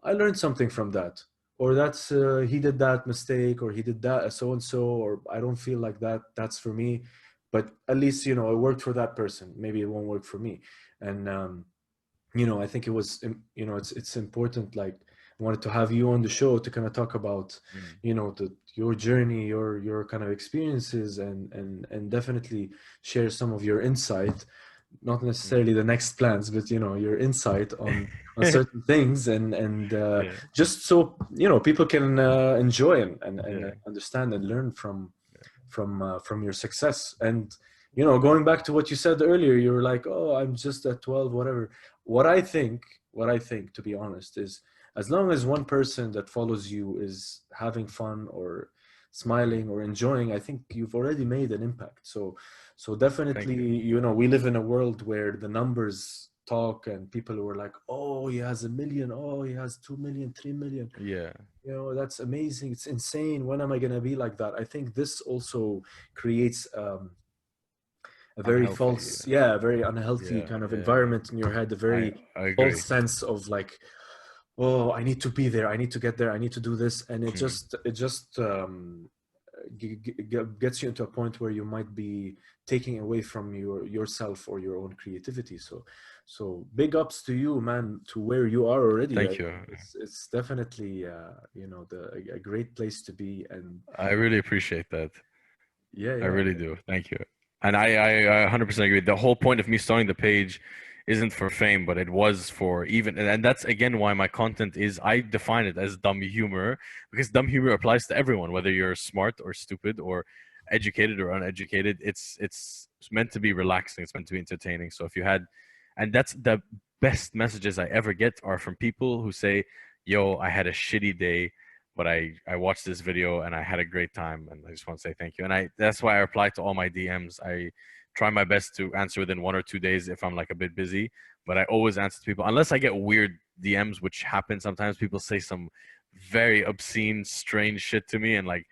I learned something from that, or that's he did that mistake, or he did that so and so, or I don't feel like that's for me, but at least, you know, it worked for that person, maybe it won't work for me. And you know, I think it was, you know, it's important. Like, I wanted to have you on the show to kind of talk about, mm, you know, your journey, your kind of experiences, and definitely share some of your insight, not mm. necessarily the next plans, but, you know, your insight on certain things, and Yeah, just so, you know, people can enjoy and yeah, understand and learn from your success. And, you know, going back to what you said earlier, you were like, oh, I'm just at 12, whatever. What I think, to be honest, is as long as one person that follows you is having fun or mm. smiling or enjoying, I think you've already made an impact. So Thank definitely, you. you know, we live in a world where the numbers talk, and people were like, oh, he has 1 million, oh, he has 2 million, 3 million, Yeah, you know, that's amazing, it's insane, when am I going to be like that? I think this also creates a very unhealthy. false, yeah, a very unhealthy Yeah, kind of yeah. environment in your head, a I very I false agree. sense of like, oh, I need to be there, I need to get there, I need to do this, and it Mm. just it just gets you into a point where you might be taking away from yourself or your own creativity. So big ups to you, man, to where you are already. I Thank you. think it's definitely you know, a great place to be. And I really appreciate that. yeah, I yeah, really do. Thank you. And I 100% agree. The whole point of me starting the page isn't for fame, but it was for even, and that's again why my content is, I define it as dumb humor, because dumb humor applies to everyone, whether you're smart or stupid or educated or uneducated. It's meant to be relaxing. It's meant to be entertaining. So if you had, and that's the best messages I ever get are from people who say, "Yo, I had a shitty day, but I watched this video and I had a great time, and I just want to say thank you." And I that's why I reply to all my DMs. I try my best to answer within 1 or 2 days if I'm like a bit busy, but I always answer to people unless I get weird DMs, which happen sometimes. People say some very obscene, strange shit to me, and like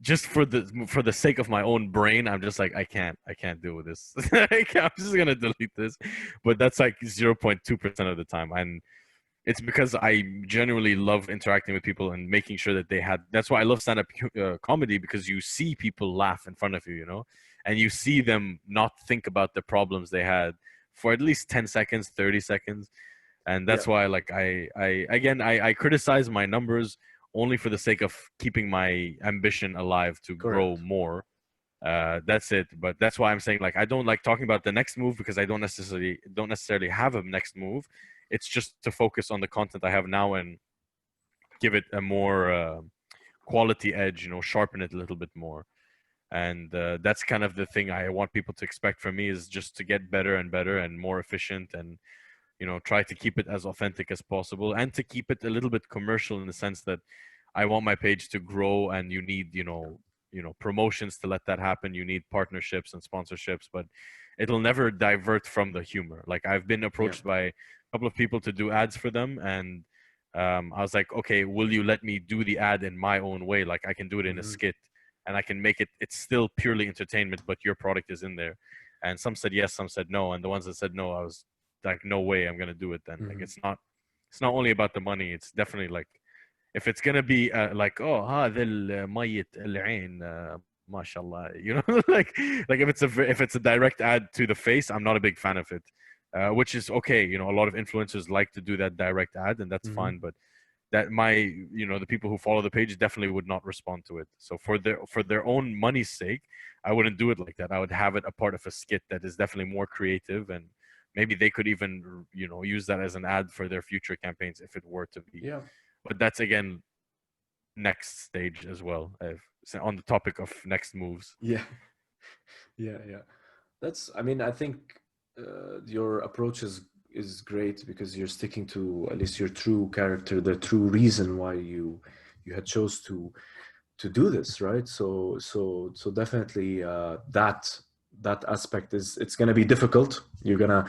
just for the sake of my own brain, I'm just like I can't deal with this. I'm just gonna delete this. But that's like 0.2% of the time, and It's because I genuinely love interacting with people and making sure that they had. That's why I love stand-up comedy, because you see people laugh in front of you, you know, and you see them not think about the problems they had for at least 10 seconds, 30 seconds. And Yeah, that's why, like, I criticize my numbers only for the sake of keeping my ambition alive to grow correct. more. That's it. But that's why I'm saying, like, I don't like talking about the next move, because I don't necessarily have a next move. It's just to focus on the content I have now and give it a more quality edge, you know, sharpen it a little bit more. And that's kind of the thing I want people to expect from me, is just to get better and better and more efficient, and you know, try to keep it as authentic as possible, and to keep it a little bit commercial, in the sense that I want my page to grow, and you need, promotions to let that happen. You need partnerships and sponsorships, but it'll never divert from the humor. Like, I've been Yeah. approached by a couple of people to do ads for them, and I was like, okay, will you let me do the ad in my own way? Like, I can do it in a Hmm. skit, and I can make it. It's still purely entertainment, but your product is in there. And some said yes, some said no, and the ones that said no, I was like, no way, I'm gonna do it. Then, like, Hmm. it's not only about the money. It's definitely like, if it's gonna be like, oh, هذا الميت العين ما شاء الله, like if it's a direct ad to the face, I'm not a big fan of it. Which is okay, a lot of influencers like to do that direct ad, and that's Hmm. fine. But the people who follow the page definitely would not respond to it. So for their own money's sake, I wouldn't do it like that. I would have it a part of a skit that is definitely more creative, and maybe they could even use that as an ad for their future campaigns if it were to be. Yeah. But that's, again, next stage as well. On the topic of next moves. Yeah. Yeah. Yeah. I mean, I think your approach is great because you're sticking to at least your true character, the true reason why you had chose to do this, right? So definitely that aspect is it's going to be difficult. You're gonna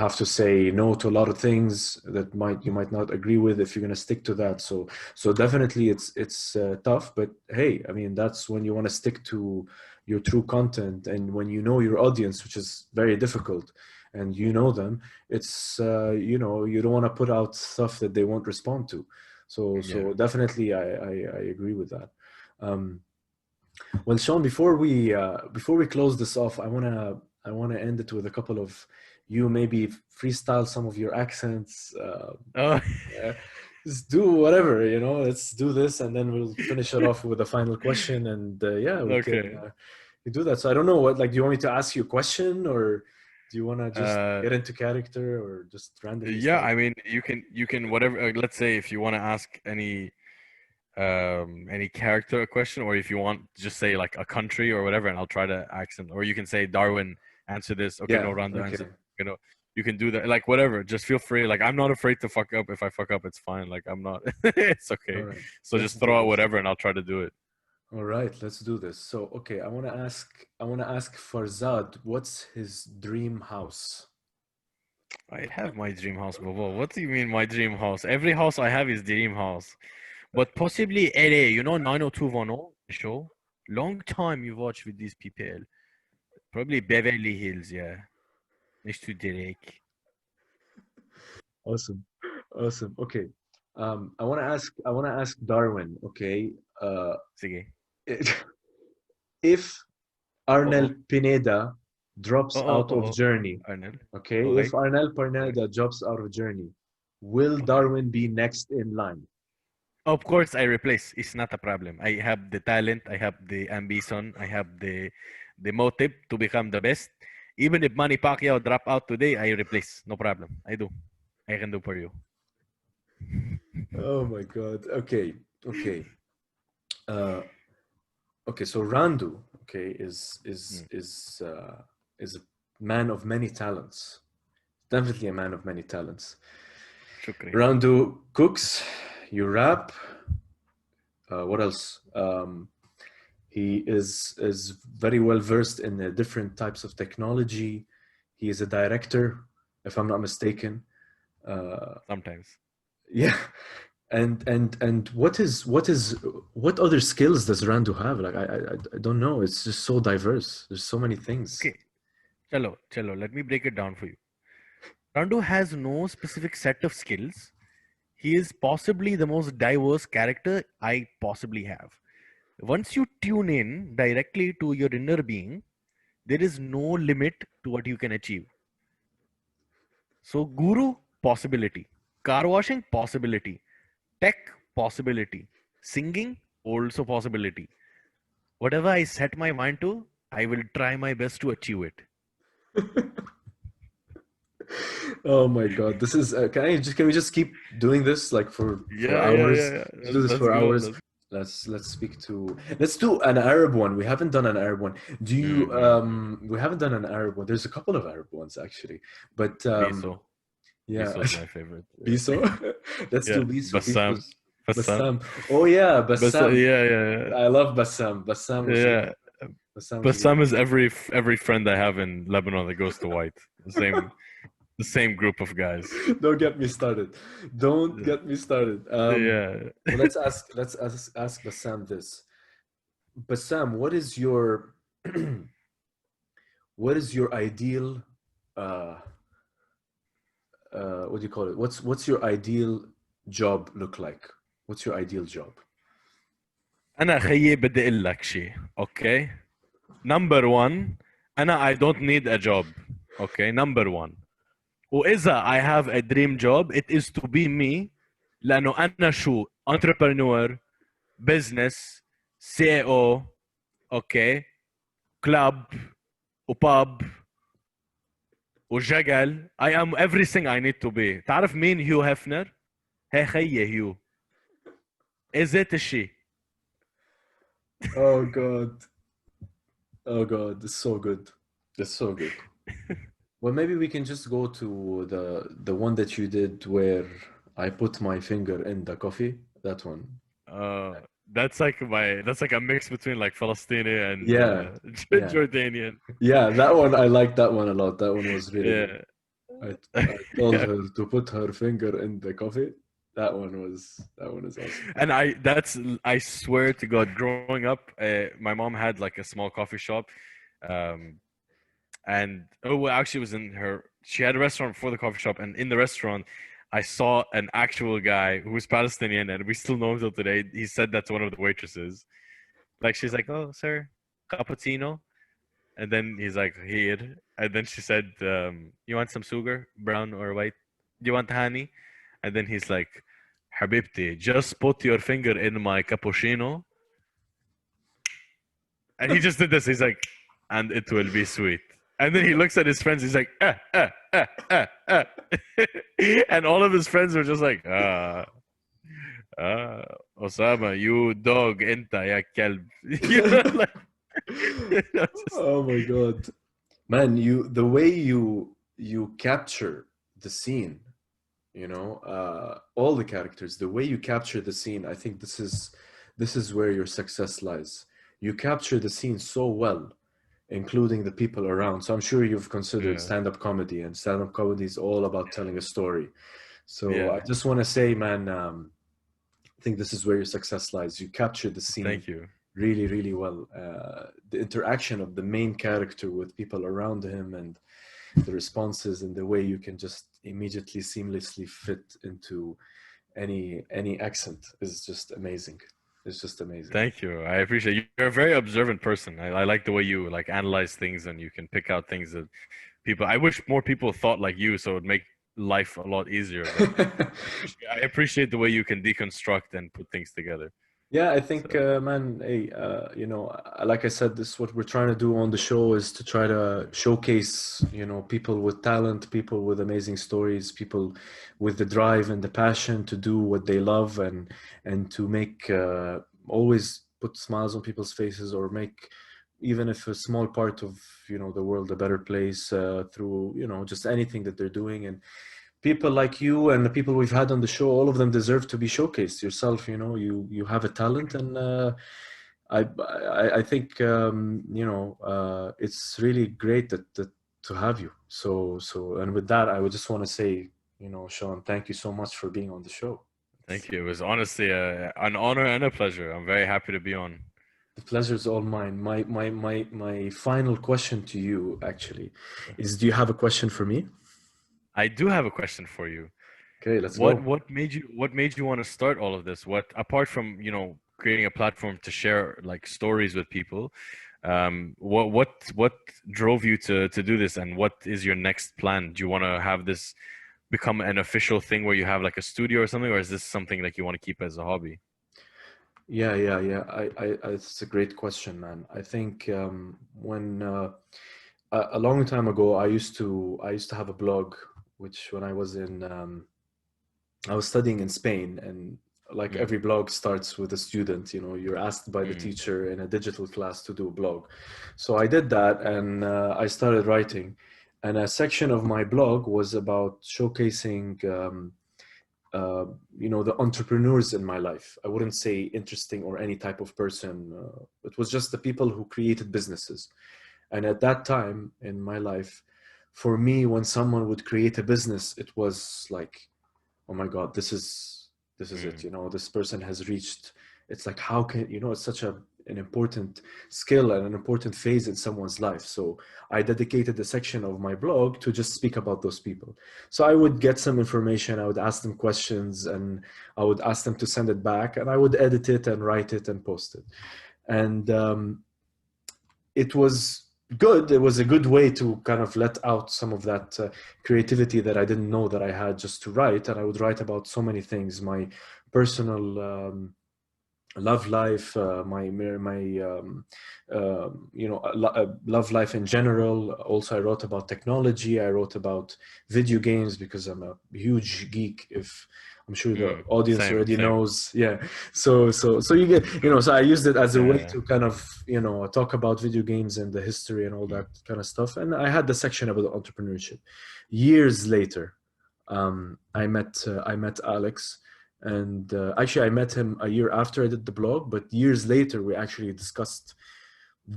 have to say no to a lot of things that you might not agree with if you're going to stick to that. So definitely it's tough, but hey, I mean, that's when you want to stick to your true content, and when you know your audience, which is very difficult, and you know them, it's you don't want to put out stuff that they won't respond to. so Yeah. so definitely I agree with that. um, well, Sean, before we close this off, I wanna end it with a couple of you maybe freestyle some of your accents. Oh. Uh, just do whatever, Let's do this, and then we'll finish it off with a final question. And yeah, we can Okay. do that. So I don't know what, like, do you want me to ask you a question, or do you want to just Uh, get into character, or just randomly yeah. start? I mean, you can whatever. Let's say if you want to ask any character a question, or if you want, just say like a country or whatever, and I'll try to accent. Or you can say, Darwin, answer this. Okay, no, Yeah. Randa, answer. Okay. You can do that. Like, whatever. Just feel free. Like, I'm not afraid to fuck up. If I fuck up, it's fine. Like, I'm not. It's All okay. right. So Let's just do throw out this. whatever, and I'll try to do it. All right, let's do this. So, okay, I want to ask Farzad, what's his dream house? I have my dream house, Bobo. What do you mean, my dream house? Every house I have is dream house. But possibly LA, 90210 show. Long time you watch with these people. Probably Beverly Hills, yeah. Next to Derek. Awesome. Awesome. Okay. I want to ask Darwin, okay? Uh, Sige. if Arnel Oo. Pineda drops Oo, out of oo. Journey, Arnel. okay? If Okay. Arnel Okay. Pineda drops out of Journey, will Okay. Darwin be next in line? Of course, I replace. It's not a problem. I have the talent. I have the ambition. I have the motive to become the best. Even if Manny Pacquiao drop out today, I replace. No problem. I do. I can do for you. Oh my God. Okay. Okay. Uh, okay. So Randu, okay, is is Mm. is uh, is a man of many talents. Definitely a man of many talents. Shukri. Randu cooks. You rap. What else? He is very well versed in the different types of technology. He is a director, if I'm not mistaken. Uh, Sometimes. yeah, and what other skills does Randu have? Like I don't know. It's just so diverse. There's so many things. Okay. Chalo, chalo. Let me break it down for you. Randu has no specific set of skills. he is possibly the most diverse character I possibly have. Once you tune in directly to your inner being, there is no limit to what you can achieve. So, guru, possibility. Car washing, possibility. Tech, possibility. Singing, also possibility. Whatever I set my mind to, I will try my best to achieve it. Oh my God, this is can we just keep doing this like for hours? Yeah. Just do this Let's for go. hours. Let's do an Arab one. We haven't done an Arab one. Do you Mm-hmm. we haven't done an Arab one. There's a couple of Arab ones actually. But Biso. yeah. Biso is my favorite. Biso. Let's Yeah. do Biso. Bassam. Biso's Bassam. Bassam. Oh yeah, Bassam. Bassam. Yeah. I love Bassam. Bassam was Yeah. really Bassam was really Bassam is every friend I have in Lebanon that goes to white. The same group of guys. Don't get me started. Don't Yeah. get me started. Yeah. Well, let's ask Bassam this. Bassam, what is your ideal uh what do you call it? What's your ideal job look like? What's your ideal job? أنا خيي بدي أقول لك شيء. Okay. Number one, I don't need a job. Okay. Number one. وإذا I have a dream job, it is to be me. لأنه أنا شو entrepreneur, business, CEO, okay, club, وباب, وجغل. I am everything I need to be. تعرف مين هيو هيفنر؟ هي خيي هيو. Is it الشيء؟ Oh God. Oh God, it's so good. It's so good. Well, maybe we can just go to the one that you did where I put my finger in the coffee. That one. That's like a mix between like Palestinian and Yeah. Jordanian. Yeah, that one I like that one a lot. That one was really good. Yeah. I told her to put her finger in the coffee. That one is awesome. And I swear to God, growing up, my mom had like a small coffee shop, and actually, it was she had a restaurant before the coffee shop, and in the restaurant, I saw an actual guy who was Palestinian, and we still know him till today. He said that to one of the waitresses, like she's like, "Oh, sir, cappuccino," and then he's like, "Here," and then she said, "You want some sugar, brown or white? Do you want honey?" And then he's like, "Habibti, just put your finger in my cappuccino." And he just did this. He's like, "And it will be sweet." And then he looks at his friends. He's like, and all of his friends were just like, Osama, you dog, enta ya kelb. Oh my God. Man, the way you capture the scene, all the characters, the way you capture the scene, I think this is where your success lies. You capture the scene so well, including the people around. So I'm sure you've considered stand-up comedy, and stand-up comedy is all about telling a story. So I just want to say, man, I think this is where your success lies. You capture the scene. Thank you. Really, really well. The interaction of the main character with people around him, and the responses, and the way you can just immediately seamlessly fit into any accent is just amazing. It's just amazing. Thank you. I appreciate you. You're a very observant person. I like the way you like analyze things, and you can pick out things that people. I wish more people thought like you, so it would make life a lot easier. I appreciate the way you can deconstruct and put things together. Yeah, I think, man, hey, like I said, this what we're trying to do on the show is to try to showcase, people with talent, people with amazing stories, people with the drive and the passion to do what they love, and to make always put smiles on people's faces, or make, even if a small part of the world a better place through just anything that they're doing. And people like you and the people we've had on the show, all of them deserve to be showcased. Yourself, you have a talent, and I think it's really great that to have you. So and with that, I would just want to say, Shawn, thank you so much for being on the show. Thank you. It was honestly an honor and a pleasure. I'm very happy to be on. The pleasure is all mine. My final question to you actually is: do you have a question for me? I do have a question for you. Okay, let's go. What made you want to start all of this? What, apart from, creating a platform to share like stories with people, what drove you to do this, and what is your next plan? Do you want to have this become an official thing where you have like a studio or something, or is this something like you want to keep as a hobby? Yeah, yeah, yeah. It's a great question, man. I think when a long time ago, I used to have a blog, which when I was studying in Spain, and like Mm, every blog starts with a student, you're asked by the mm, teacher in a digital class to do a blog. So I did that, and I started writing. And a section of my blog was about showcasing, uh, the entrepreneurs in my life. I wouldn't say interesting or any type of person. It was just the people who created businesses. And at that time in my life, for me, when someone would create a business, it was like, oh my god, this is it, mm, this person has reached. It's like, how can, it's such an important skill and an important phase in someone's life. So I dedicated a section of my blog to just speak about those people. So I would get some information, I would ask them questions, and I would ask them to send it back, and I would edit it and write it and post it. And it was good. It was a good way to kind of let out some of that creativity that I didn't know that I had, just to write. And I would write about so many things: my personal love life, love life in general. Also, I wrote about technology. I wrote about video games because I'm a huge geek. If I'm sure the mm. audience Same, already same. knows, yeah. So you get, so I used it as a way Yeah. to kind of, talk about video games and the history and all Mm, that kind of stuff. And I had the section about entrepreneurship. Years later, I met Alex, and actually I met him a year after I did the blog, but years later we actually discussed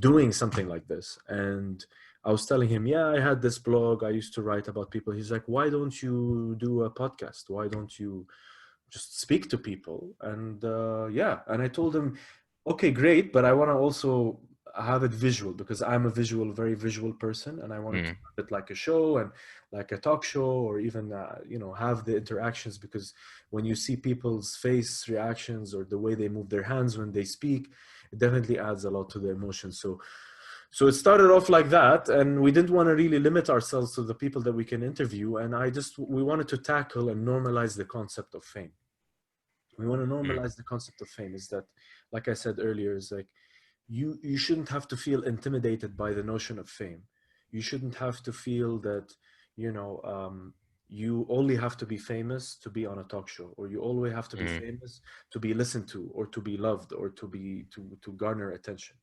doing something like this. And I was telling him, yeah, I had this blog, I used to write about people. He's like, why don't you do a podcast? Why don't you just speak to people? And yeah, and I told him, okay, great, but I want to also have it visual, because I'm a very visual person, and I wanted to mm, have it like a show, and like a talk show, or even have the interactions, because when you see people's face reactions or the way they move their hands when they speak, it definitely adds a lot to the emotion. So it started off like that, and we didn't want to really limit ourselves to the people that we can interview, and we wanted to tackle and normalize the concept of fame. We want to mm, normalize the concept of fame. Is that, like I said earlier, is like, you shouldn't have to feel intimidated by the notion of fame. You shouldn't have to feel that, you know you only have to be famous to be on a talk show, or you always have to be mm, famous to be listened to, or to be loved, or to garner attention.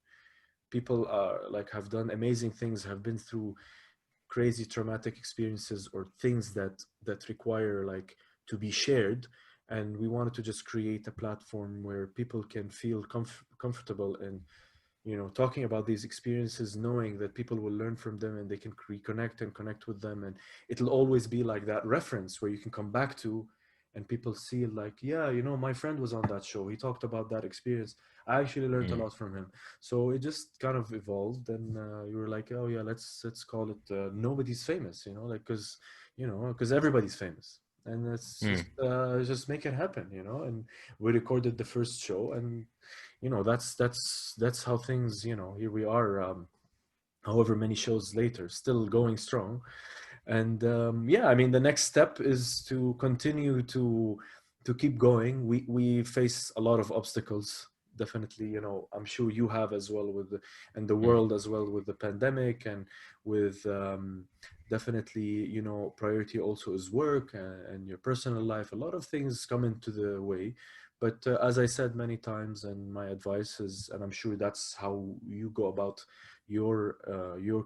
People are like, have done amazing things, have been through crazy traumatic experiences, or things that require like to be shared. And we wanted to just create a platform where people can feel comfortable in, talking about these experiences, knowing that people will learn from them, and they can reconnect and connect with them. And it'll always be like that reference where you can come back to, and people see like, yeah, my friend was on that show, he talked about that experience, I actually learned a mm, lot from him. So it just kind of evolved, and you were like, oh yeah, let's call it Nobody's Famous, like, because everybody's famous, and let's mm. just make it happen, and we recorded the first show. And that's how things, here we are, however many shows later, still going strong. And yeah, I mean, the next step is to continue to keep going. We face a lot of obstacles, definitely. I'm sure you have as well, and the Mm, world as well, with the pandemic, and with definitely, priority also is work, and your personal life. A lot of things come into the way. But as I said many times, and my advice is, and I'm sure that's how you go about your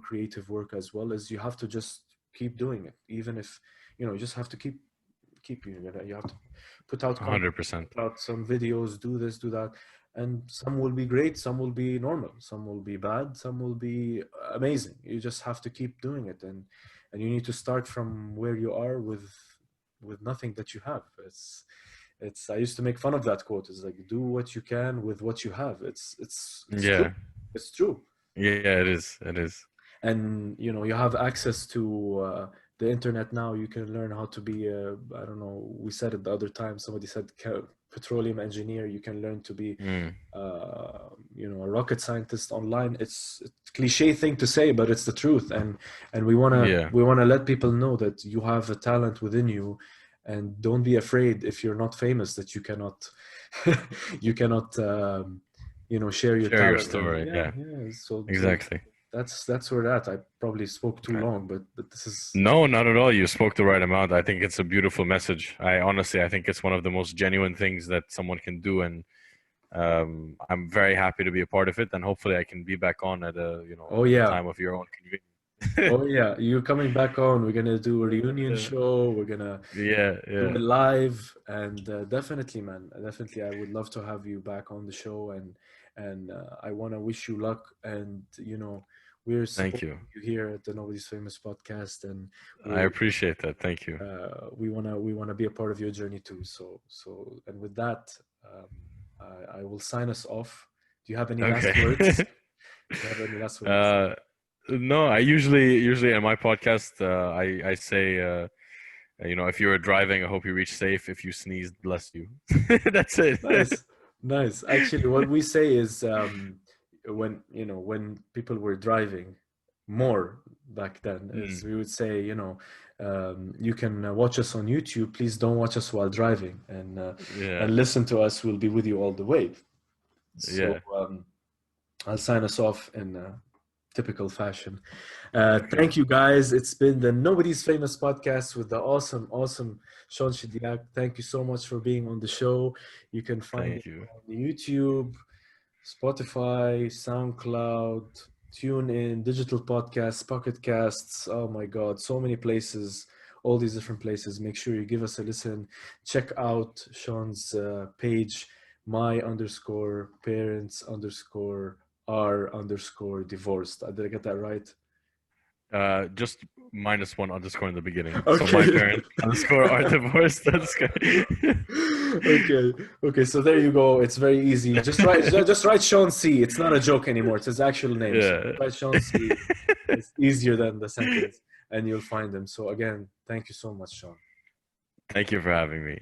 creative work as well, is you have to just keep doing it. Even if, you just have to keep you have to put out content, 100%. put out some videos, do this, do that. And some will be great, some will be normal, some will be bad, some will be amazing. You just have to keep doing it. And you need to start from where you are, with nothing that you have. It's I used to make fun of that quote. It's like, do what you can with what you have. It's true. Yeah. It's true. Yeah, it is. It is. And you have access to the internet now, you can learn how to be a, I don't know, we said it the other time, somebody said petroleum engineer. You can learn to be you know, a rocket scientist online. It's a cliche thing to say, but it's the truth. And Yeah. we want to let people know that you have a talent within you, and don't be afraid if you're not famous that you cannot you cannot you know, share your Share your talent. And story. yeah, Yeah. yeah, so Exactly. that's where that. I probably spoke too Okay. long, but this is No, not at all. You spoke the right amount. I think it's a beautiful message. I honestly, I think it's one of the most genuine things that someone can do, and I'm very happy to be a part of it. And hopefully, I can be back on at a oh at a yeah. time of your own convenience. Oh yeah, you're coming back on. We're gonna do a reunion show. We're gonna Yeah, do yeah. it live, and definitely, man, definitely, I would love to have you back on the show, and I want to wish you luck. And you know, we're Thank supporting you. you here at the Nobody's Famous podcast, and I we're appreciate that. Thank you. we wanna be a part of your journey too. And with that, um, I will sign us off. Do you have any last words? Okay. Do you have any last words? uh, no, I usually in my podcast, I say, if you were driving, I hope you reach safe. If you sneezed, bless you. That's it. Nice, nice. Actually, what we say is when you know, when people were driving more back then, is Mm, we would say, you know, you can watch us on YouTube. Please don't watch us while driving, yeah, and listen to us. We'll be with you all the way. So yeah. I'll sign us off in typical fashion. Okay. Thank you guys. It's been the Nobody's Famous podcast with the awesome, awesome Shawn Chidiac. Thank you so much for being on the show. You can find it Thank you. on YouTube, Spotify, SoundCloud, TuneIn, digital podcasts, Pocket Casts. Oh my God, so many places, all these different places. Make sure you give us a listen. Check out Shawn's page, my underscore parents underscore are underscore divorced. Did I get that right? Just -1 underscore in the beginning. So my Okay. parents underscore are divorced. That's good. Okay. Okay. So there you go. It's very easy. Just write Sean C. It's not a joke anymore. It's his actual name. So Yeah. write Sean C. It's easier than the sentence, and you'll find him. So again, thank you so much, Sean. Thank you for having me.